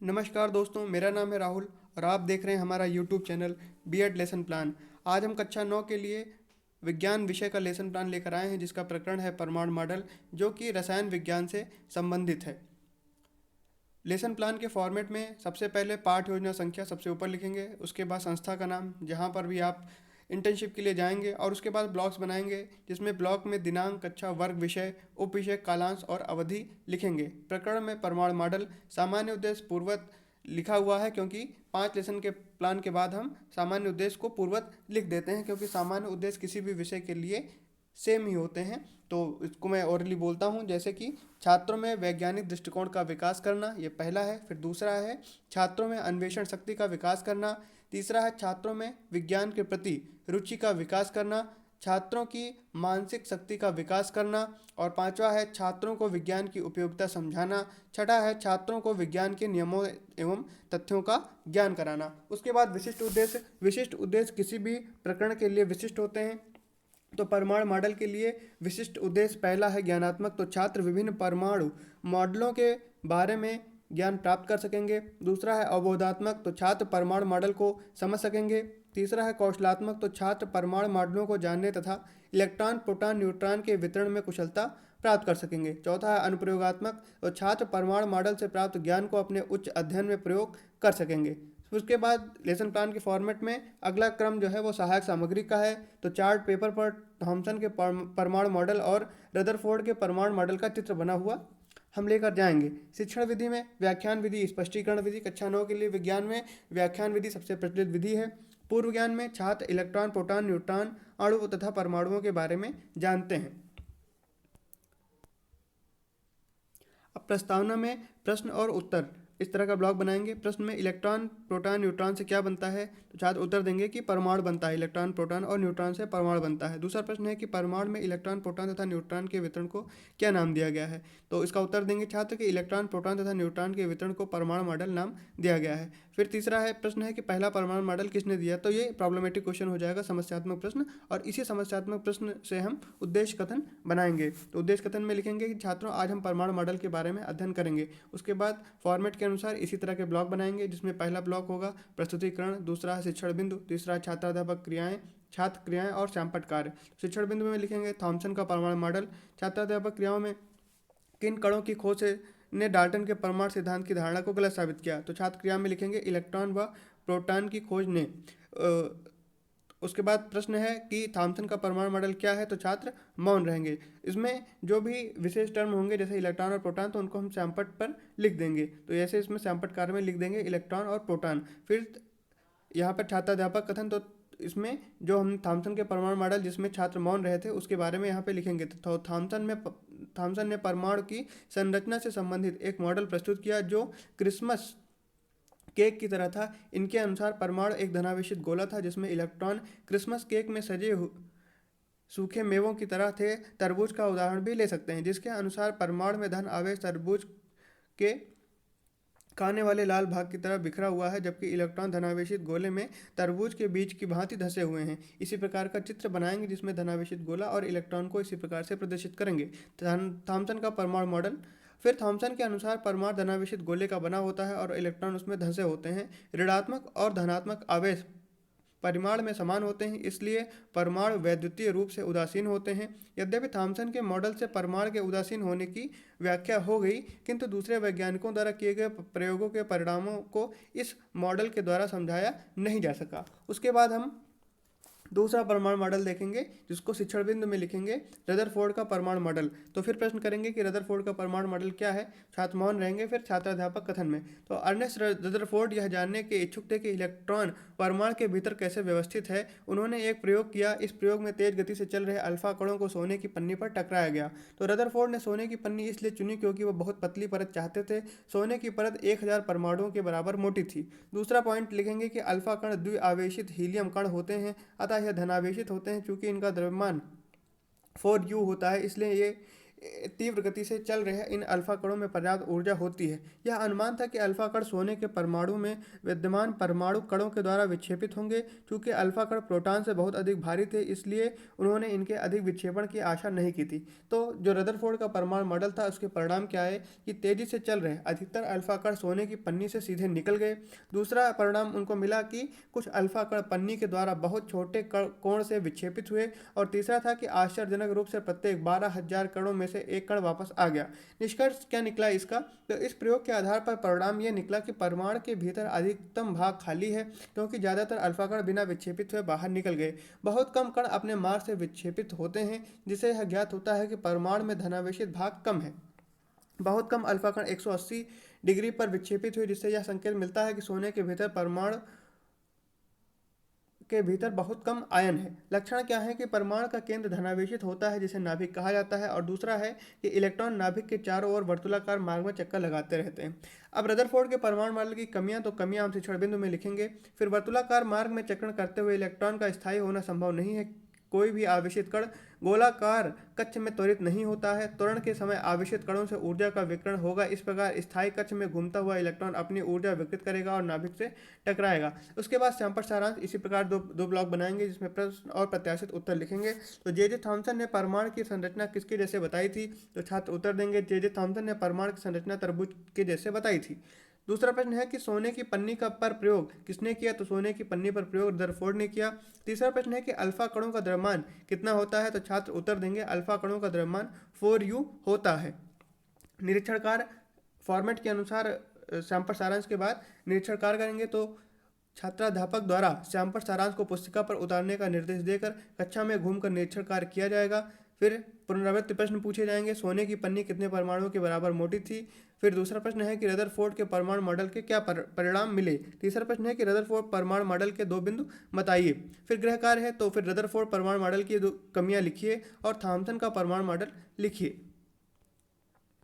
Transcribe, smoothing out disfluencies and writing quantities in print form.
नमस्कार दोस्तों, मेरा नाम है राहुल और आप देख रहे हैं हमारा YouTube channel BEd lesson plan. आज हम कक्षा 9 के लिए विज्ञान विषय का लेसन प्लान लेकर आए हैं, जिसका प्रकरण है परमाणु मॉडल, जो कि रसायन विज्ञान से संबंधित है। लेसन प्लान के फॉर्मेट में सबसे पहले पाठ योजना संख्या सबसे ऊपर लिखेंगे, उसके बाद संस्था का नाम जहाँ पर भी आप इंटर्नशिप के लिए जाएंगे, और उसके बाद ब्लॉक्स बनाएंगे जिसमें ब्लॉक में दिनांक, कक्षा, वर्ग, विषय, उप विषय, कालांश और अवधि लिखेंगे। प्रकरण में परमाणु मॉडल सामान्य उद्देश्य पूर्वत लिखा हुआ है, क्योंकि 5 लेसन के प्लान के बाद हम सामान्य उद्देश्य को पूर्वत लिख देते हैं, क्योंकि सामान्य उद्देश्य किसी भी विषय के लिए सेम ही होते हैं। तो इसको मैं ओरली बोलता हूँ, जैसे कि छात्रों में वैज्ञानिक दृष्टिकोण का विकास करना, ये पहला है। फिर दूसरा है छात्रों में अन्वेषण शक्ति का विकास करना। तीसरा है छात्रों में विज्ञान के प्रति रुचि का विकास करना, छात्रों की मानसिक शक्ति का विकास करना। और पांचवा है छात्रों को विज्ञान की उपयोगिता समझाना। छठा है छात्रों को विज्ञान के नियमों एवं तथ्यों का ज्ञान कराना। उसके बाद विशिष्ट उद्देश्य किसी भी प्रकरण के लिए विशिष्ट होते हैं। तो परमाणु मॉडल के लिए विशिष्ट उद्देश्य पहला है ज्ञानात्मक, तो छात्र विभिन्न परमाणु मॉडलों के बारे में ज्ञान प्राप्त कर सकेंगे। दूसरा है अवबोधात्मक, तो छात्र परमाणु मॉडल को समझ सकेंगे। तीसरा है कौशलात्मक, तो छात्र परमाणु मॉडलों को जानने तथा इलेक्ट्रॉन, प्रोटॉन, न्यूट्रॉन के वितरण में कुशलता प्राप्त कर सकेंगे। चौथा है अनुप्रयोगात्मक, तो छात्र परमाणु मॉडल से प्राप्त ज्ञान को अपने उच्च अध्ययन में प्रयोग कर सकेंगे। उसके बाद लेसन प्लान के फॉर्मेट में अगला क्रम जो है वो सहायक सामग्री का है। तो चार्ट पेपर पर थॉमसन के परमाणु मॉडल और रदरफोर्ड के परमाणु मॉडल का चित्र बना हुआ हम लेकर जाएंगे। शिक्षण विधि में व्याख्यान विधि, स्पष्टीकरण विधि। कक्षा 9 के लिए विज्ञान में व्याख्यान विधि सबसे प्रचलित विधि है। पूर्व ज्ञान में छात्र इलेक्ट्रॉन, प्रोटॉन, न्यूट्रॉन, अणु तथा परमाणुओं के बारे में जानते हैं। अब प्रस्तावना में प्रश्न और उत्तर इस तरह का ब्लॉक बनाएंगे। प्रश्न में इलेक्ट्रॉन, प्रोटॉन, न्यूट्रॉन से क्या बनता है, तो छात्र उत्तर देंगे कि परमाणु बनता है। इलेक्ट्रॉन, प्रोटॉन और न्यूट्रॉन से परमाणु बनता है। दूसरा प्रश्न है कि परमाणु में इलेक्ट्रॉन, प्रोटॉन तथा न्यूट्रॉन के वितरण को क्या नाम दिया गया है, तो इसका उत्तर देंगे छात्र कि इलेक्ट्रॉन, प्रोटॉन तथा न्यूट्रॉन के वितरण को परमाणु मॉडल नाम दिया गया है। फिर तीसरा है प्रश्न है कि पहला परमाणु मॉडल किसने दिया, तो ये प्रॉब्लमेटिक क्वेश्चन हो जाएगा, समस्यात्मक प्रश्न। और इसी समस्यात्मक प्रश्न से हम उद्देश्य कथन बनाएंगे। तो उद्देश्य कथन में लिखेंगे कि छात्रों, आज हम परमाणु मॉडल के बारे में अध्ययन करेंगे। उसके बाद फॉर्मेट के अनुसार इसी तरह के ब्लॉक बनाएंगे, जिसमें पहला ब्लॉक होगा प्रस्तुतिकरण, दूसरा है शिक्षण बिंदु, तीसरा है छात्राध्यापक क्रियाएं, छात्र क्रियाएं और सैंपट कार्य। शिक्षण बिंदु में लिखेंगे थॉमसन का परमाणु मॉडल। छात्राध्यापक क्रियाओं में किन कणों की खोज से ने डाल्टन के परमाणु सिद्धांत की धारणा को गलत साबित किया, तो छात्र क्रिया में लिखेंगे इलेक्ट्रॉन व प्रोटॉन की खोज ने। उसके बाद प्रश्न है कि थॉमसन का परमाणु मॉडल क्या है, तो छात्र मौन रहेंगे। इसमें जो भी विशेष टर्म होंगे जैसे इलेक्ट्रॉन और प्रोटॉन, तो उनको हम सैंपट पर लिख देंगे। तो ऐसे इसमें सैंपट कार्य में लिख देंगे इलेक्ट्रॉन और प्रोटॉन। फिर यहाँ पर छात्राध्यापक कथन, तो इसमें जो हम थॉमसन के परमाणु मॉडल जिसमें छात्र मौन रहे थे उसके बारे में यहाँ पे लिखेंगे। तो थॉमसन ने परमाणु की संरचना से संबंधित एक मॉडल प्रस्तुत किया जो क्रिसमस केक की तरह था। इनके अनुसार परमाणु एक धनावेशित गोला था जिसमें इलेक्ट्रॉन क्रिसमस केक में सजे सूखे मेवों की तरह थे। तरबूज का उदाहरण भी ले सकते हैं, जिसके अनुसार परमाणु में धन आवेश तरबूज के खाने वाले लाल भाग की तरह बिखरा हुआ है, जबकि इलेक्ट्रॉन धनावेशित गोले में तरबूज के बीज की भांति धंसे हुए हैं। इसी प्रकार का चित्र बनाएंगे जिसमें धनावेशित गोला और इलेक्ट्रॉन को इसी प्रकार से प्रदर्शित करेंगे। थॉमसन का परमाणु मॉडल। फिर थॉमसन के अनुसार परमाणु धनावेशित गोले का बना होता है और इलेक्ट्रॉन उसमें धंसे होते हैं। ऋणात्मक और धनात्मक आवेश परिमाण में समान होते हैं, इसलिए परमाणु वैद्युतीय रूप से उदासीन होते हैं। यद्यपि थॉमसन के मॉडल से परमाणु के उदासीन होने की व्याख्या हो गई, किंतु दूसरे वैज्ञानिकों द्वारा किए गए प्रयोगों के परिणामों को इस मॉडल के द्वारा समझाया नहीं जा सका। उसके बाद हम दूसरा परमाणु मॉडल देखेंगे, जिसको शिक्षण बिंदु में लिखेंगे रदरफोर्ड का परमाणु मॉडल। तो फिर प्रश्न करेंगे कि रदरफोर्ड का परमाणु मॉडल क्या है, छात्र मौन रहेंगे। फिर छात्राध्यापक कथन में, तो अर्नेस्ट रदरफोर्ड यह जानने के इच्छुक थे कि इलेक्ट्रॉन परमाणु के भीतर कैसे व्यवस्थित है। उन्होंने एक प्रयोग किया। इस प्रयोग में तेज गति से चल रहे अल्फा कणों को सोने की पन्नी पर टकराया गया। तो रदरफोर्ड ने सोने की पन्नी इसलिए चुनी क्योंकि वह बहुत पतली परत चाहते थे। सोने की परत 1000 परमाणुओं के बराबर मोटी थी। दूसरा पॉइंट लिखेंगे कि अल्फा कण द्विआवेशित हीलियम कण होते हैं, अतः यह धनावेशित होते हैं। चूंकि इनका द्रव्यमान 4u होता है, इसलिए ये तीव्र गति से चल रहे इन अल्फा कणों में पर्याप्त ऊर्जा होती है। यह अनुमान था कि अल्फा कण सोने के परमाणु में विद्यमान परमाणु कणों के द्वारा विक्षेपित होंगे। चूंकि अल्फा कण प्रोटॉन से बहुत अधिक भारी थे, इसलिए उन्होंने इनके अधिक विक्षेपण की आशा नहीं की थी। तो जो रदरफोर्ड का परमाणु मॉडल था, उसके परिणाम क्या आए कि तेजी से चल रहे अधिकतर अल्फा कण सोने की पन्नी से सीधे निकल गए। दूसरा परिणाम उनको मिला कि कुछ अल्फा कण पन्नी के द्वारा बहुत छोटे कोण से विक्षेपित हुए। और तीसरा था कि आश्चर्यजनक रूप से प्रत्येक 12,000 कणों में से एक कण वापस आ गया। निष्कर्ष क्या निकला इसका? तो इस प्रयोग के आधार पर परिणाम यह निकला कि परमाणु के भीतर अधिकतम भाग खाली है, क्योंकि ज्यादातर अल्फा कण बिना विक्षेपित हुए बाहर निकल गए। बहुत कम कण अपने मार्ग से विक्षेपित होते हैं, जिससे यह ज्ञात होता है कि परमाणु में धनावेशित भाग कम है। बहुत कम अल्फा कण 180 डिग्री पर विक्षेपित हुए, जिससे यह संकेत मिलता है कि सोने के भीतर परमाणु के भीतर बहुत कम आयन है। लक्षण क्या है कि परमाणु का केंद्र धनावेशित होता है, जिसे नाभिक कहा जाता है। और दूसरा है कि इलेक्ट्रॉन नाभिक के चारों ओर वर्तुलाकार मार्ग में चक्कर लगाते रहते हैं। अब रदरफोर्ड के परमाणु मॉडल की कमियां, तो कमियां हम शिक्षण बिंदु में लिखेंगे। फिर वर्तुलाकार मार्ग में चक्रण करते हुए इलेक्ट्रॉन का स्थायी होना संभव नहीं है। कोई भी आवेशित कण गोलाकार कक्ष में त्वरित नहीं होता है। त्वरण के समय आवेशित कणों से ऊर्जा का विकिरण होगा। इस प्रकार स्थायी कक्ष में घूमता हुआ इलेक्ट्रॉन अपनी ऊर्जा विकृत करेगा और नाभिक से टकराएगा। उसके बाद सैंपल सारांश इसी प्रकार दो ब्लॉक बनाएंगे, जिसमें प्रश्न और प्रत्याशित उत्तर लिखेंगे। तो जे थॉमसन ने परमाणु की संरचना किसके जैसे बताई थी? तो छात्र उत्तर देंगे जे थॉमसन ने परमाणु की संरचना तरबूज के जैसे बताई थी। दूसरा प्रश्न है कि सोने की पन्नी का पर प्रयोग किसने किया? तो सोने की पन्नी पर प्रयोग रदरफोर्ड ने किया। तीसरा प्रश्न है कि अल्फा कणों का द्रव्यमान कितना होता है? तो छात्र उत्तर देंगे अल्फा कणों का द्रव्यमान 4u होता है। निरीक्षण कार्य फॉर्मेट के अनुसार सैंपल सारांश के बाद निरीक्षण कार्य करेंगे। तो छात्राध्यापक द्वारा सैंपल सारांश को पुस्तिका पर उतारने का निर्देश देकर कक्षा में घूमकर निरीक्षण कार्य किया जाएगा। फिर पुनरावृत्ति प्रश्न पूछे जाएंगे। सोने की पन्नी कितने परमाणुओं के बराबर मोटी थी? फिर दूसरा प्रश्न है कि रदरफोर्ड के परमाणु मॉडल के क्या परिणाम मिले? तीसरा प्रश्न है कि रदरफोर्ड परमाणु मॉडल के 2 बिंदु बताइए। फिर गृह कार्य है, तो फिर रदरफोर्ड परमाणु मॉडल की 2 कमियां लिखिए और थॉमसन का परमाणु मॉडल लिखिए।